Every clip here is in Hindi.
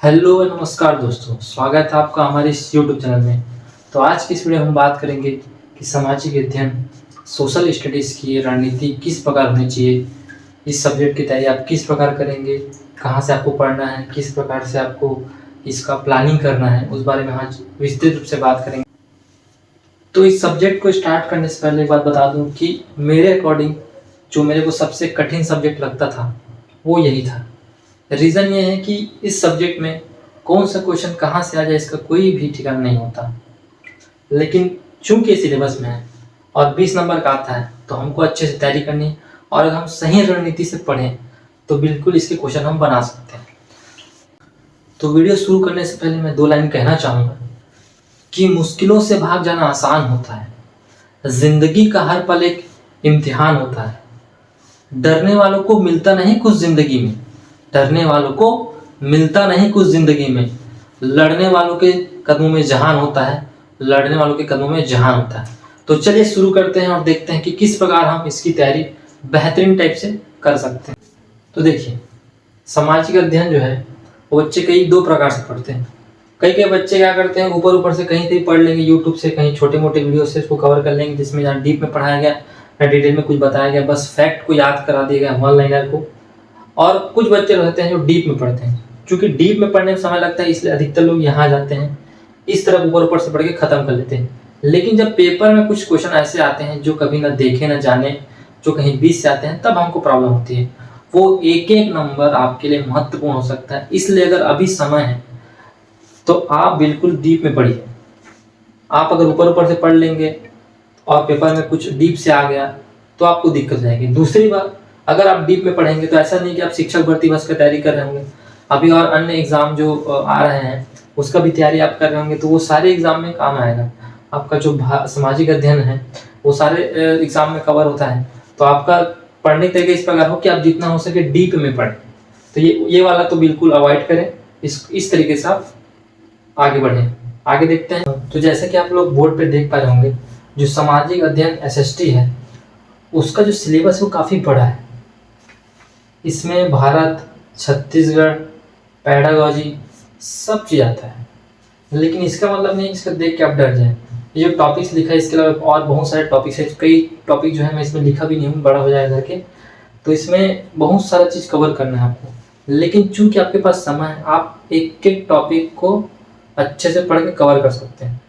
हेलो नमस्कार दोस्तों, स्वागत है आपका हमारे इस यूट्यूब चैनल में। तो आज की इस वीडियो में हम बात करेंगे कि सामाजिक अध्ययन सोशल स्टडीज़ की रणनीति किस प्रकार होनी चाहिए। इस सब्जेक्ट की तैयारी आप किस प्रकार करेंगे, कहाँ से आपको पढ़ना है, किस प्रकार से आपको इसका प्लानिंग करना है, उस बारे में आज विस्तृत रूप से बात करेंगे। तो इस सब्जेक्ट को स्टार्ट करने से पहले एक बात बता दूँ कि मेरे अकॉर्डिंग जो मेरे को सबसे कठिन सब्जेक्ट लगता था वो यही था। रीज़न ये है कि इस सब्जेक्ट में कौन सा क्वेश्चन कहाँ से आ जाए इसका कोई भी ठिकाना नहीं होता। लेकिन चूंकि सिलेबस में है और 20 नंबर का आता है तो हमको अच्छे से तैयारी करनी है, और अगर हम सही रणनीति से पढ़ें तो बिल्कुल इसके क्वेश्चन हम बना सकते हैं। तो वीडियो शुरू करने से पहले मैं 2 लाइन कहना चाहूँगा कि मुश्किलों से भाग जाना आसान होता है, जिंदगी का हर पल एक इम्तिहान होता है। डरने वालों को मिलता नहीं कुछ जिंदगी में, डरने वालों को मिलता नहीं कुछ जिंदगी में, लड़ने वालों के कदमों में जहान होता है, लड़ने वालों के कदमों में जहान होता है। तो चलिए शुरू करते हैं और देखते हैं कि किस प्रकार हम इसकी तैयारी बेहतरीन टाइप से कर सकते हैं। तो देखिए, सामाजिक अध्ययन जो है वो बच्चे कई 2 प्रकार से पढ़ते हैं। कई बच्चे क्या करते हैं, ऊपर ऊपर से कहीं से पढ़ लेंगे, यूट्यूब से कहीं छोटे मोटे वीडियो से इसको कवर कर लेंगे, जिसमें ना डीप में पढ़ाया गया ना डिटेल में कुछ बताया गया, बस फैक्ट को याद करा दिया गया वन लाइनर को। और कुछ बच्चे रहते हैं जो डीप में पढ़ते हैं। क्योंकि डीप में पढ़ने में समय लगता है इसलिए अधिकतर लोग यहाँ जाते हैं, इस तरफ ऊपर ऊपर से पढ़ के ख़त्म कर लेते हैं। लेकिन जब पेपर में कुछ क्वेश्चन ऐसे आते हैं जो कभी ना देखे ना जाने, जो कहीं 20 से आते हैं, तब हमको प्रॉब्लम होती है। वो एक एक नंबर आपके लिए महत्वपूर्ण हो सकता है। इसलिए अगर अभी समय है तो आप बिल्कुल डीप में पढ़िए। आप अगर ऊपर ऊपर से पढ़ लेंगे और पेपर में कुछ डीप से आ गया तो आपको दिक्कत जाएगी। दूसरी बात, अगर आप डीप में पढ़ेंगे तो ऐसा नहीं कि आप शिक्षक भर्ती बस का तैयारी कर रहे होंगे, अभी और अन्य एग्ज़ाम जो आ रहे हैं उसका भी तैयारी आप कर रहे होंगे, तो वो सारे एग्ज़ाम में काम आएगा। आपका जो सामाजिक अध्ययन है वो सारे एग्ज़ाम में कवर होता है। तो आपका पढ़ने का तरीका इस प्रकार हो कि आप जितना हो सके डीप में पढ़ें। तो ये वाला तो बिल्कुल अवॉइड करें, इस तरीके से आप आगे बढ़ें। आगे देखते हैं। तो जैसे कि आप लोग बोर्ड पे देख पा रहे होंगे, जो सामाजिक अध्ययन एसएसटी है उसका जो सिलेबस है वो काफ़ी बड़ा है। इसमें भारत, छत्तीसगढ़, पैडागॉजी सब चीज़ आता है। लेकिन इसका मतलब नहीं इसका देख के आप डर जाएं। ये जो टॉपिक्स लिखा है इसके अलावा और बहुत सारे टॉपिक्स है। कई टॉपिक जो है मैं इसमें लिखा भी नहीं हूँ, बड़ा हो जाएगा करके, तो इसमें बहुत सारा चीज़ कवर करना है आपको। लेकिन चूंकि आपके पास समय है, आप एक एक टॉपिक को अच्छे से पढ़ के कवर कर सकते हैं।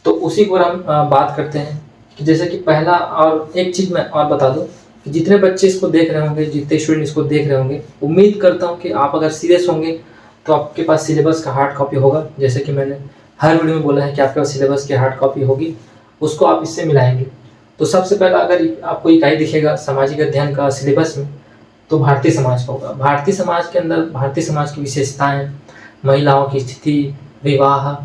तो उसी पर हम बात करते हैं कि जैसे कि पहला, और एक चीज़ मैं और बता दूं कि जितने बच्चे इसको देख रहे होंगे, जितने स्टूडेंट इसको देख रहे होंगे, उम्मीद करता हूं कि आप अगर सीरियस होंगे तो आपके पास सिलेबस का हार्ड कॉपी होगा। जैसे कि मैंने हर वीडियो में बोला है कि आपके पास सिलेबस की हार्ड कॉपी होगी, उसको आप इससे मिलाएंगे। तो सबसे पहला अगर आपको इकाई दिखेगा सामाजिक अध्ययन का सिलेबस में तो भारतीय समाज का होगा। भारतीय समाज के अंदर भारतीय समाज की विशेषताएँ, महिलाओं की स्थिति, विवाह,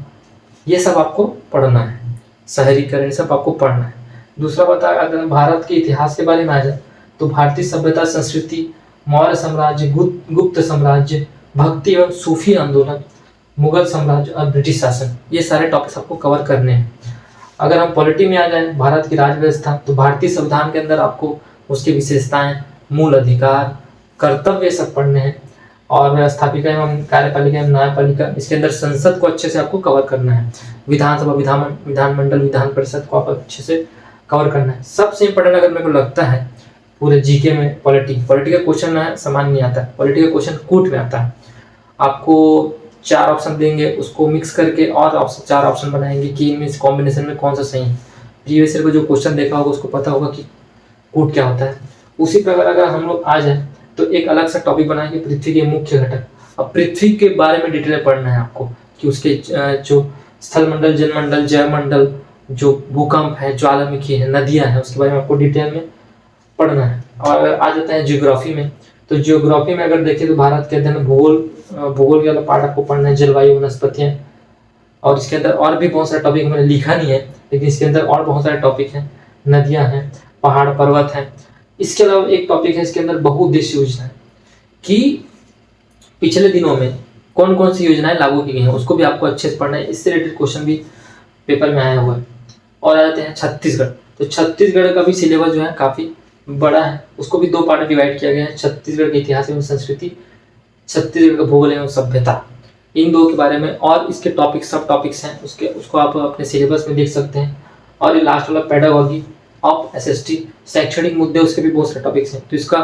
ये सब आपको पढ़ना है। शहरीकरण सब आपको पढ़ना है। दूसरा बता, अगर भारत के इतिहास के बारे में आ जाए तो भारतीय सभ्यता संस्कृति, मौर्य साम्राज्य, गुप्त साम्राज्य, भक्ति एवं सूफी आंदोलन, मुगल साम्राज्य और ब्रिटिश शासन, ये सारे टॉपिक्स आपको कवर करने हैं। अगर हम पॉलिटी में आ जाए, भारत की राज्य व्यवस्था, तो भारतीय संविधान के अंदर आपको उसकी विशेषताएं, मूल अधिकार, कर्तव्य सब पढ़ने हैं। और व्यवस्थापिका एवं कार्यपालिका एवं न्यायपालिका, इसके अंदर संसद को अच्छे से आपको कवर करना है। विधानसभा, विधानमंडल, विधान परिषद को आप अच्छे से कवर करना है। सबसे इम्पोर्टेंट अगर मेरे को लगता है पूरे जीके में, पॉलिटी का क्वेश्चन है, समान नहीं आता है। पॉलिटी का क्वेश्चन कूट में आता है। आपको 4 ऑप्शन देंगे, उसको मिक्स करके और 4 ऑप्शन बनाएंगे कि इनमें इस कॉम्बिनेशन में कौन सा सही है। प्रीवियस ईयर को जो क्वेश्चन देखा होगा उसको पता होगा कि कूट क्या होता है। उसी प्रकार अगर हम लोग आ जाए तो एक अलग सा टॉपिक बनाएंगे, पृथ्वी के मुख्य घटक। अब पृथ्वी के बारे में डिटेल पढ़ना है आपको कि उसके जो स्थल मंडल, जलमंडल, जयमंडल, जो भूकंप है, ज्वालामुखी है, नदियां हैं, उसके बारे में आपको डिटेल में पढ़ना है। और अगर आ जाता है ज्योग्राफी में, तो ज्योग्राफी में अगर देखें तो भारत के अध्ययन, भूगोल के वाला पार्ट आपको पढ़ना है, जलवायु, वनस्पतियाँ, और इसके अंदर और भी बहुत सारे टॉपिक मैंने लिखा नहीं है, लेकिन इसके अंदर और बहुत सारे टॉपिक हैं, नदियाँ हैं, पहाड़ पर्वत हैं। इसके अलावा एक टॉपिक है इसके अंदर बहुउद्देशीय योजना, कि पिछले दिनों में कौन कौन सी योजनाएं लागू की गई हैं, उसको भी आपको अच्छे से पढ़ना है। इससे रिलेटेड क्वेश्चन भी पेपर में आया हुआ है। और आ जाते हैं छत्तीसगढ़, तो छत्तीसगढ़ का भी सिलेबस जो है काफ़ी बड़ा है, उसको भी 2 पार्ट में डिवाइड किया गया है। छत्तीसगढ़ का इतिहास एवं संस्कृति, छत्तीसगढ़ का भूगोल एवं सभ्यता। इन दो के बारे में, और इसके टॉपिक सब टॉपिक्स हैं उसको आप अपने सिलेबस में देख सकते हैं। और ये लास्ट वाला पेडागॉजी ऑफ एसएसटी, शैक्षणिक मुद्दे, उसके भी बहुत सारे टॉपिक्स हैं। तो इसका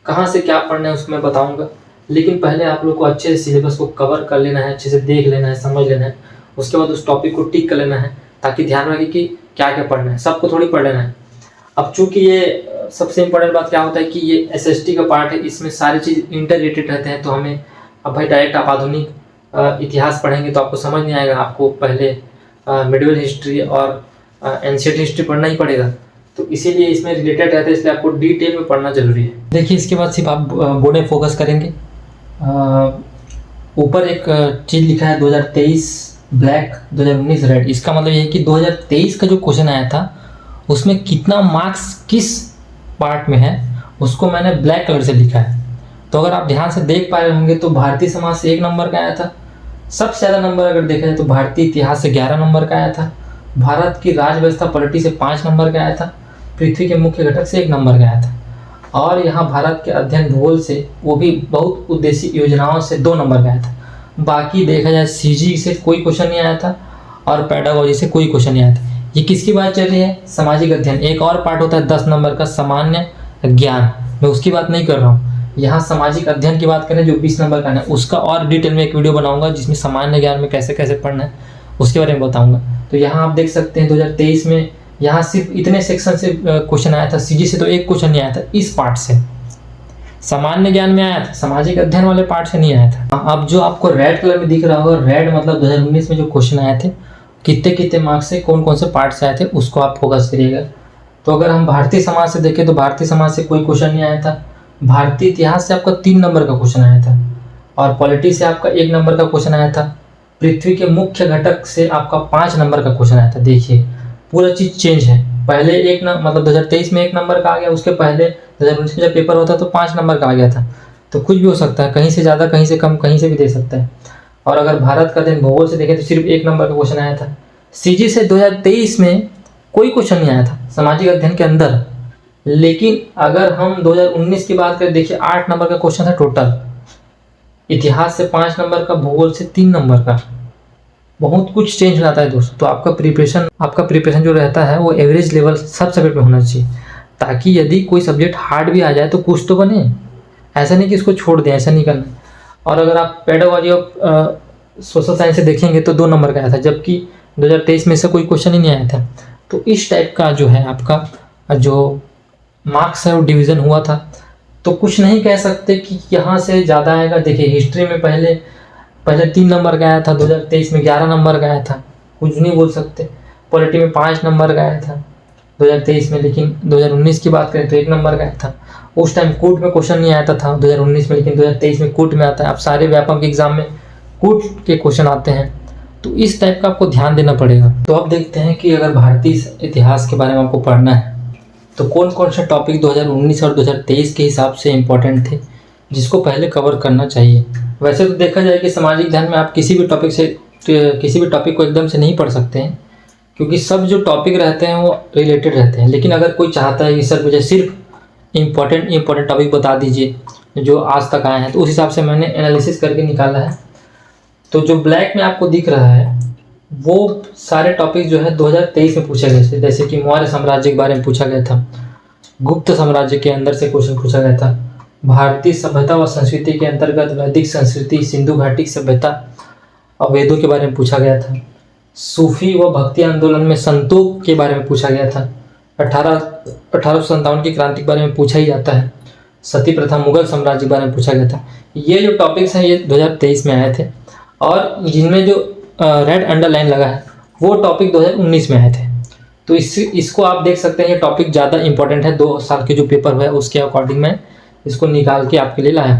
कहाँ से क्या पढ़ना है उसको मैं बताऊंगा, लेकिन पहले आप लोग को अच्छे से सिलेबस को कवर कर लेना है, अच्छे से देख लेना है, समझ लेना है। उसके बाद उस टॉपिक को टिक कर लेना है, ताकि ध्यान रखे कि क्या क्या पढ़ना है, सबको थोड़ी पढ़ लेना है। अब चूंकि ये सबसे इम्पोर्टेंट बात क्या होता है कि ये एसएसटी का पार्ट है, इसमें सारी चीज़ इंटर रिलेटेड रहते हैं। तो हमें अब भाई डायरेक्ट आप आधुनिक इतिहास पढ़ेंगे तो आपको समझ नहीं आएगा, आपको पहले मिडिवल हिस्ट्री और एंशिएंट हिस्ट्री पढ़ना ही पड़ेगा। तो इसीलिए इसमें रिलेटेड रहता है, इसलिए आपको डिटेल में पढ़ना जरूरी है। देखिए, इसके बाद सिर्फ आप बोर्ड में फोकस करेंगे। ऊपर एक चीज़ लिखा है 2023 ब्लैक, 2019 रेड। इसका मतलब ये है कि 2023 का जो क्वेश्चन आया था उसमें कितना मार्क्स किस पार्ट में है उसको मैंने ब्लैक कलर से लिखा है। तो अगर आप ध्यान से देख पा रहे होंगे तो भारतीय समाज से 1 नंबर का आया था। सबसे ज़्यादा नंबर अगर देखा जाए तो भारतीय इतिहास से 11 नंबर का आया था। भारत की राज व्यवस्था पॉलिटी से 5 नंबर का आया था। पृथ्वी के मुख्य घटक से 1 नंबर का आया था। और यहाँ भारत के अध्ययन भूगोल से, वो भी बहुत उद्देश्य योजनाओं से 2 नंबर का आया था। बाकी देखा जाए सीजी से कोई क्वेश्चन नहीं आया था और पेडागोजी से कोई क्वेश्चन नहीं आया था। ये किसकी बात चल रही है? सामाजिक अध्ययन। एक और पार्ट होता है 10 नंबर का, सामान्य ज्ञान, मैं उसकी बात नहीं कर रहा हूँ। यहाँ सामाजिक अध्ययन की बात करें जो 20 नंबर का है, उसका और डिटेल में एक वीडियो बनाऊंगा जिसमें सामान्य ज्ञान में कैसे कैसे पढ़ना है उसके बारे में बताऊंगा। तो यहाँ आप देख सकते हैं 2023 में यहाँ सिर्फ इतने सेक्शन से क्वेश्चन आया था। सीजी से तो एक क्वेश्चन नहीं आया था, इस पार्ट से। सामान्य ज्ञान में आया था, सामाजिक अध्ययन वाले पार्ट से नहीं आया था। अब जो आपको रेड कलर में दिख रहा होगा, रेड मतलब 2019 में जो क्वेश्चन आए थे, कितने कितने मार्क्स से, कौन कौन से पार्ट से आए थे, उसको आप फोकस करिएगा। तो अगर हम भारतीय समाज से देखें तो भारतीय समाज से कोई क्वेश्चन नहीं आया था। भारतीय इतिहास से आपका 3 नंबर का क्वेश्चन आया था और पॉलिटी से आपका 1 नंबर का क्वेश्चन आया था। पृथ्वी के मुख्य घटक से आपका 5 नंबर का क्वेश्चन आया था। देखिए पूरा चीज़ चेंज है। पहले मतलब 2023 में 1 नंबर का आ गया, उसके पहले 2019 में जब पेपर होता तो 5 नंबर का आ गया था। तो कुछ भी हो सकता है, कहीं से ज़्यादा, कहीं से कम, कहीं से भी दे सकता है। और अगर भारत का अध्ययन भूगोल से देखें तो सिर्फ 1 नंबर का क्वेश्चन आया था। सीजी से 2023 में कोई क्वेश्चन नहीं आया था सामाजिक अध्ययन के अंदर। लेकिन अगर हम 2019 की बात करें, देखिए 8 नंबर का क्वेश्चन था टोटल। इतिहास से 5 नंबर का, भूगोल से 3 नंबर का। बहुत कुछ चेंज हो जाता है दोस्तों। तो आपका प्रिपरेशन जो रहता है वो एवरेज लेवल सब सब्जेक्ट में होना चाहिए, ताकि यदि कोई सब्जेक्ट हार्ड भी आ जाए तो कुछ तो बने। ऐसा नहीं कि इसको छोड़ दें, ऐसा नहीं करना। और अगर आप पेडागोजी ऑफ सोशल साइंस से देखेंगे तो 2 नंबर का आया था, जबकि 2023 में से कोई क्वेश्चन ही नहीं आया था। तो इस टाइप का जो है आपका जो मार्क्स है वो डिवीज़न हुआ था। तो कुछ नहीं कह सकते कि यहाँ से ज़्यादा आएगा। देखिए हिस्ट्री में पहले 3 नंबर का आया था, 2023 में 11 नंबर का आया था, कुछ नहीं बोल सकते। पॉलिटी में 5 नंबर का आया था 2023 में, लेकिन 2019 की बात करें तो 1 नंबर का आया था। उस टाइम कूट में क्वेश्चन नहीं आता था 2019 में, लेकिन 2023 में कूट में आता है। अब सारे व्यापक एग्जाम में कूट के क्वेश्चन आते हैं। तो इस टाइप का आपको ध्यान देना पड़ेगा। तो अब देखते हैं कि अगर भारतीय इतिहास के बारे में आपको पढ़ना है तो कौन कौन से टॉपिक 2019 और 2023 के हिसाब से इम्पोर्टेंट थे, जिसको पहले कवर करना चाहिए। वैसे तो देखा जाए कि सामाजिक ध्यान में आप किसी भी टॉपिक को एकदम से नहीं पढ़ सकते हैं, क्योंकि सब जो टॉपिक रहते हैं वो रिलेटेड रहते हैं। लेकिन अगर कोई चाहता है कि सर मुझे सिर्फ इम्पोर्टेंट टॉपिक बता दीजिए जो आज तक आए हैं, तो उस हिसाब से मैंने एनालिसिस करके निकाला है। तो जो ब्लैक में आपको दिख रहा है वो सारे टॉपिक जो है 2023 में पूछे गए थे। जैसे कि मौर्य साम्राज्य के बारे में पूछा गया था, गुप्त साम्राज्य के अंदर से क्वेश्चन पूछा गया था, भारतीय सभ्यता व संस्कृति के अंतर्गत वैदिक संस्कृति, सिंधु घाटी सभ्यता और वेदों के बारे में पूछा गया था, सूफी व भक्ति आंदोलन में संतों के बारे में पूछा गया था, 1857 की क्रांति के बारे में पूछा ही जाता है, सती प्रथा, मुगल साम्राज्य के बारे में पूछा गया था। ये जो टॉपिक्स हैं ये 2023 में आए थे, और जिनमें जो रेड अंडरलाइन लगा है वो टॉपिक 2019 में आए थे। तो इसको आप देख सकते हैं, ये टॉपिक ज़्यादा इंपॉर्टेंट है। 2 साल के जो पेपर हुआ है उसके अकॉर्डिंग मैं इसको निकाल के आपके लिए लाया।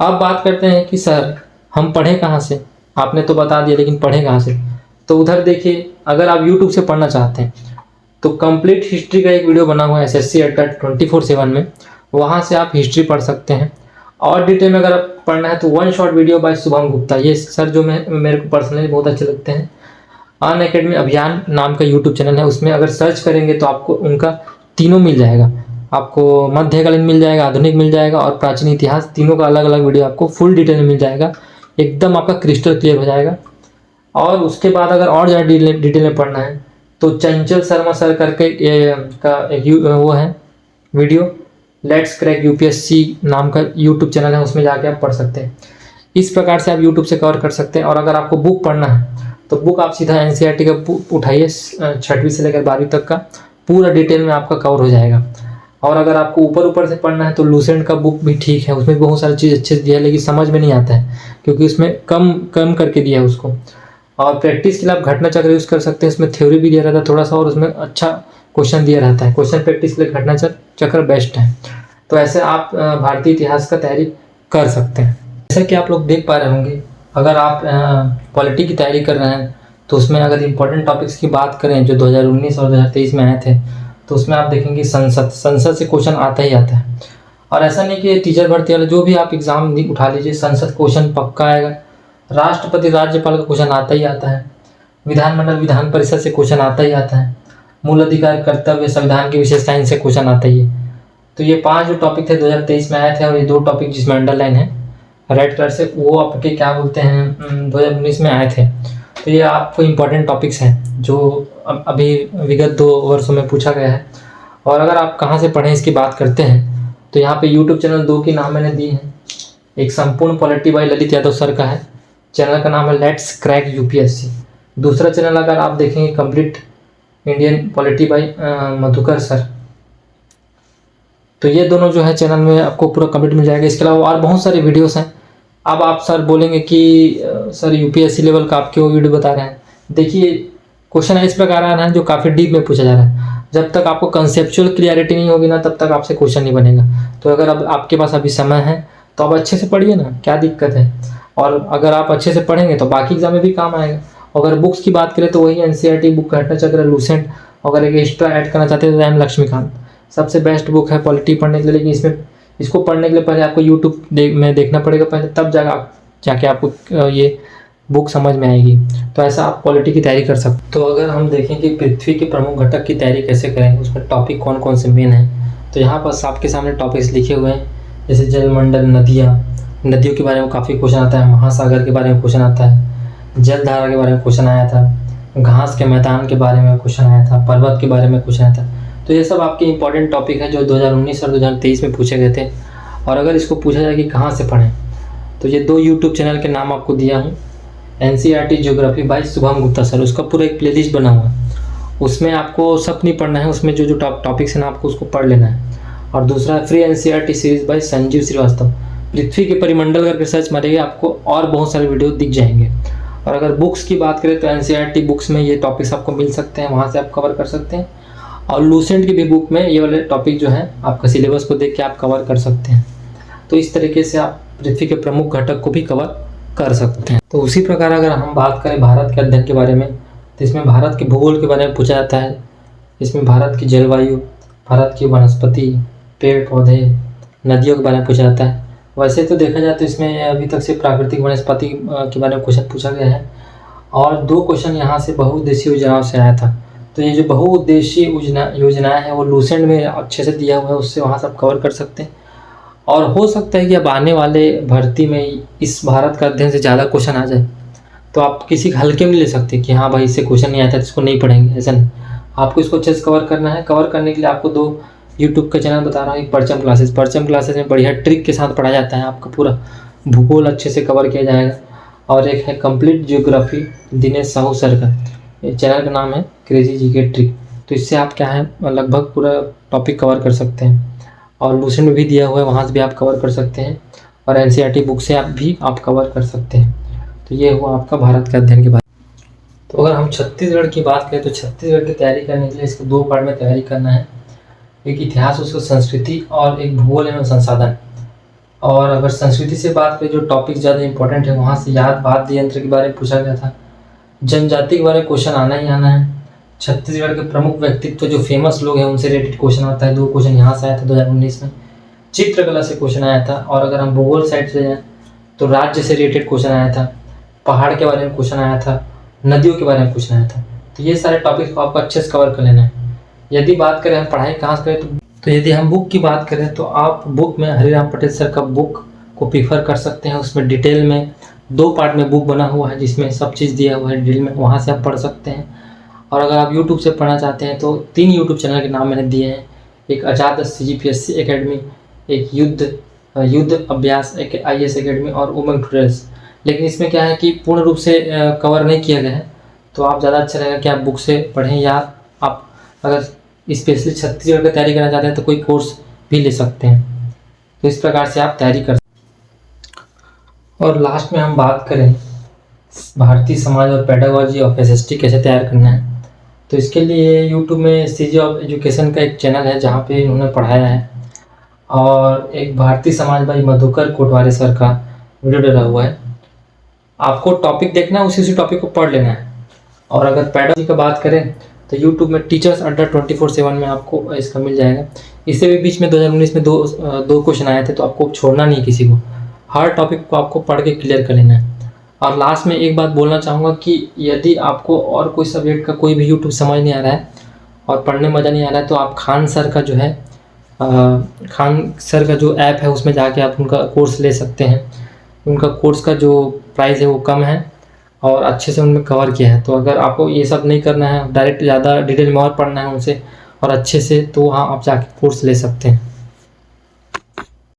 अब बात करते हैं कि सर हम पढ़ें कहाँ से। आपने तो बता दिया, लेकिन पढ़ें कहाँ से। तो उधर देखिए, अगर आप यूट्यूब से पढ़ना चाहते हैं तो कंप्लीट हिस्ट्री का एक वीडियो बना हुआ है SSC अड्डा 24/7 में, वहाँ से आप हिस्ट्री पढ़ सकते हैं। और डिटेल में अगर आप पढ़ना है तो 1 short video by Shubham Gupta, ये सर जो मेरे को पर्सनली बहुत अच्छे लगते हैं। अनअकैडमी अभियान नाम का यूट्यूब चैनल है, उसमें अगर सर्च करेंगे तो आपको उनका तीनों मिल जाएगा। आपको मध्यकालीन मिल जाएगा, आधुनिक मिल जाएगा और प्राचीन इतिहास, तीनों का अलग अलग वीडियो आपको फुल डिटेल में मिल जाएगा। एकदम आपका क्रिस्टल क्लियर हो जाएगा। और उसके बाद अगर और ज़्यादा डिटेल में पढ़ना है तो चंचल शर्मा सर करके वो है वीडियो, लेट्स क्रैक यूपीएससी नाम का यूट्यूब चैनल है, उसमें जाके आप पढ़ सकते हैं। इस प्रकार से आप यूट्यूब से कवर कर सकते हैं। और अगर आपको बुक पढ़ना है तो बुक आप सीधा एनसीईआरटी का बुक उठाइए, 6वीं से लेकर 12वीं तक का पूरा डिटेल में आपका कवर हो जाएगा। और अगर आपको ऊपर ऊपर से पढ़ना है तो लूसेंट का बुक भी ठीक है, उसमें बहुत सारी चीज़ अच्छे से दिया है, लेकिन समझ में नहीं आता है क्योंकि उसमें कम कम करके दिया है उसको। और प्रैक्टिस के लिए आप घटना चक्र यूज़ कर सकते हैं, इसमें थ्योरी भी दिया रहता है थोड़ा सा, और उसमें अच्छा क्वेश्चन दिया रहता है। क्वेश्चन प्रैक्टिस के लिए घटना चक्र बेस्ट है। तो ऐसे आप भारतीय इतिहास का तैयारी कर सकते हैं। जैसा कि आप लोग देख पा रहे होंगे, अगर आप पॉलिटी की तैयारी कर रहे हैं तो उसमें अगर इम्पोर्टेंट टॉपिक्स की बात करें जो 2019 और 2023 में आए थे, तो उसमें आप देखेंगे संसद से क्वेश्चन आता ही आता है। और ऐसा नहीं कि टीचर भर्ती वाला जो भी आप एग्जाम उठा लीजिए, संसद क्वेश्चन पक्का आएगा। राष्ट्रपति राज्यपाल का क्वेश्चन आता ही आता है। विधानमंडल विधान परिषद से क्वेश्चन आता ही आता है। मूल अधिकार कर्तव्य संविधान की विशेषता, इनसे क्वेश्चन आता ही है। तो ये 5 जो टॉपिक थे 2023 में आए थे, और ये 2 टॉपिक जिसमें अंडरलाइन है रेड कलर से, वो आपके क्या बोलते हैं 2019 में आए थे। तो ये आपको इम्पोर्टेंट टॉपिक्स हैं जो अभी विगत 2 वर्षों में पूछा गया है। और अगर आप कहाँ से पढ़ें इसकी बात करते हैं तो यहाँ पे यूट्यूब चैनल 2 की नाम मैंने दी है। एक संपूर्ण polity by Lalit Yadav sir का है, चैनल का नाम है लेट्स क्रैक यूपीएससी। दूसरा चैनल अगर आप देखेंगे complete Indian polity by Madhukar sir. तो ये दोनों जो है चैनल में आपको पूरा कंप्लीट मिल जाएगा। इसके अलावा और बहुत सारे वीडियोस हैं। अब आप सर बोलेंगे कि सर यूपीएससी लेवल का आप क्यों वीडियो बता रहे हैं। देखिए क्वेश्चन इस प्रकार आ रहा है जो काफ़ी डीप में पूछा जा रहा है। जब तक आपको कंसेप्चुअल क्लियरिटी नहीं होगी ना, तब तक आपसे क्वेश्चन नहीं बनेगा। तो अगर अब आपके पास अभी समय है तो आप अच्छे से पढ़िए ना, क्या दिक्कत है। और अगर आप अच्छे से पढ़ेंगे तो बाकी एग्जाम में भी काम आएगा। अगर बुक्स की बात करें तो वही एनसीईआरटी बुक, घटना चक्र, लूसेंट। अगर एक एक्स्ट्रा ऐड करना चाहते हैं तो एम लक्ष्मीकांत सबसे बेस्ट बुक है पॉलिटी पढ़ने के लिए। लेकिन इसमें इसको पढ़ने के लिए पहले आपको यूट्यूब में देखना पड़ेगा पहले, तब जाके आपको ये बुक समझ में आएगी। तो ऐसा आप पॉलिटी की तैयारी कर सकते। तो अगर हम देखें कि पृथ्वी के प्रमुख घटक की तैयारी कैसे करें, उसमें टॉपिक कौन कौन से मेन हैं, तो यहाँ पर आपके सामने टॉपिक्स लिखे हुए हैं। जैसे जलमंडल, नदियों के बारे में काफ़ी क्वेश्चन आता है, महासागर के बारे में क्वेश्चन आता है, जलधारा के बारे में क्वेश्चन आया था, घास के मैदान के बारे में क्वेश्चन आया था, पर्वत के बारे में क्वेश्चन आया था। तो ये सब आपके इंपॉर्टेंट टॉपिक है जो 2019 और 2023 में पूछे गए थे। और अगर इसको पूछा जाए कि कहाँ से पढ़ें, तो ये 2 यूट्यूब चैनल के नाम आपको दिया हूँ। NCERT geography bye Shubham Gupta sir, उसका पूरा एक प्लेलिस्ट बना हुआ है। उसमें आपको सब नहीं पढ़ना है, उसमें जो टॉपिक्स हैं ना आपको उसको पढ़ लेना है। और दूसरा free NCERT series by Sanjeev Srivastava, पृथ्वी के परिमंडल करके सर्च मारेंगे आपको और बहुत सारे वीडियो दिख जाएंगे। और अगर बुक्स की बात करें तो एनसीईआरटी बुक्स में ये टॉपिक्स आपको मिल सकते हैं, वहाँ से आप कवर कर सकते हैं। और लूसेंट की भी बुक में ये वाले टॉपिक जो है आपका सिलेबस को देख के आप कवर कर सकते हैं। तो इस तरीके से आप पृथ्वी के प्रमुख घटक को भी कवर कर सकते हैं। तो उसी प्रकार अगर हम बात करें भारत के अध्ययन के बारे में, तो इसमें भारत के भूगोल के बारे में पूछा जाता है। इसमें भारत की जलवायु, भारत की वनस्पति, पेड़ पौधे, नदियों के बारे में पूछा जाता है। वैसे तो देखा जाए तो इसमें अभी तक से प्राकृतिक वनस्पति के बारे में क्वेश्चन पूछा गया है। और 2 क्वेश्चन यहाँ से बहुउद्देशीय योजनाओं से आया था। तो ये जो बहुउद्देशीय योजनाएं हैं वो लूसेंट में अच्छे से दिया हुआ है, उससे वहाँ से आप कवर कर सकते हैं। और हो सकता है कि अब आने वाले भर्ती में इस भारत का अध्ययन से ज़्यादा क्वेश्चन आ जाए, तो आप किसी हल्के में ले सकते हैं कि हाँ भाई इससे क्वेश्चन नहीं आता तो इसको नहीं पढ़ेंगे, ऐसा नहीं। आपको इसको अच्छे से कवर करना है। कवर करने के लिए आपको 2 यूट्यूब का चैनल बता रहा हूँ। एक परचम क्लासेस में बढ़िया ट्रिक के साथ पढ़ाया जाता है, आपका पूरा भूगोल अच्छे से कवर किया जाएगा। और एक है complete geography Dinesh Sahu sir का, ये चैनल का नाम है क्रेजी जी के ट्रिक। तो इससे आप क्या है लगभग पूरा टॉपिक कवर कर सकते हैं। और लूसेंट में भी दिया हुआ है, वहाँ से भी आप कवर कर सकते हैं। और एनसीईआरटी बुक से आप कवर कर सकते हैं। तो ये हुआ आपका भारत के अध्ययन के बारे में। तो अगर हम छत्तीसगढ़ की बात करें तो छत्तीसगढ़ की तैयारी करने के लिए इसको 2 पार्ट में तैयारी करना है। एक इतिहास, उसको संस्कृति, और एक भूगोल एवं संसाधन। और अगर संस्कृति से बात करें जो टॉपिक ज़्यादा इंपॉर्टेंट है, वहाँ से याद वाद्य यंत्र के बारे में पूछा गया था। जनजाति के बारे में क्वेश्चन आना ही आना है। छत्तीसगढ़ के प्रमुख व्यक्तित्व जो फेमस लोग हैं उनसे रिलेटेड क्वेश्चन आता है। 2 क्वेश्चन यहाँ से आया था 2019 में। चित्रकला से क्वेश्चन आया था। और अगर हम भूगोल साइड से जाएँ तो राज्य से रिलेटेड क्वेश्चन आया था, पहाड़ के बारे में क्वेश्चन आया था, नदियों के बारे में क्वेश्चन आया था। तो ये सारे टॉपिक को आपको अच्छे से कवर कर लेना है। यदि बात करें हम पढ़ाई कहाँ से करें तो यदि हम बुक की बात करें तो आप बुक में हरिराम पटेल सर का बुक को प्रीफर कर सकते हैं। उसमें डिटेल में 2 पार्ट में बुक बना हुआ है जिसमें सब चीज़ दिया हुआ है डिटेल में, वहाँ से आप पढ़ सकते हैं। और अगर आप यूट्यूब से पढ़ना चाहते हैं तो 3 यूट्यूब चैनल के नाम मैंने दिए हैं, एक आज़ाद CGPSC एकेडमी, एक युद्ध अभ्यास एक IAS एकेडमी और उमंग ट्यूटोरियल्स। लेकिन इसमें क्या है कि पूर्ण रूप से कवर नहीं किया गया है, तो आप ज़्यादा अच्छा रहेगा कि आप बुक से पढ़ें, या आप अगर स्पेशली छत्तीसगढ़ की तैयारी करना चाहते हैं तो कोई कोर्स भी ले सकते हैं। तो इस प्रकार से आप तैयारी कर सकते हैं। और लास्ट में हम बात करें भारतीय समाज और पेडागोजी ऑफ SST कैसे तैयार करना है, तो इसके लिए यूट्यूब में CG ऑफ एजुकेशन का एक चैनल है जहाँ पे इन्होंने पढ़ाया है, और एक भारतीय समाज भाई मधुकर कोटवारे सर का वीडियो डला हुआ है। आपको टॉपिक देखना है, उसी टॉपिक को पढ़ लेना है। और अगर पेडागोजी का बात करें तो यूट्यूब में टीचर्स अड्डा 24/7 में आपको इसका मिल जाएगा। इससे भी बीच में 2019 में दो क्वेश्चन आए थे, तो आपको छोड़ना नहीं है किसी को, हर टॉपिक को आपको पढ़ के क्लियर कर लेना है। और लास्ट में एक बात बोलना चाहूँगा कि यदि आपको और कोई सब्जेक्ट का कोई भी यूट्यूब समझ नहीं आ रहा है और पढ़ने में मज़ा नहीं आ रहा है, तो आप खान सर का जो है खान सर का जो ऐप है उसमें जाके आप उनका कोर्स ले सकते हैं। उनका कोर्स का जो प्राइस है वो कम है और अच्छे से उनमें कवर किया है। तो अगर आपको ये सब नहीं करना है, डायरेक्ट ज़्यादा डिटेल में और पढ़ना है उनसे और अच्छे से, तो वहाँ आप जाके कोर्स ले सकते हैं।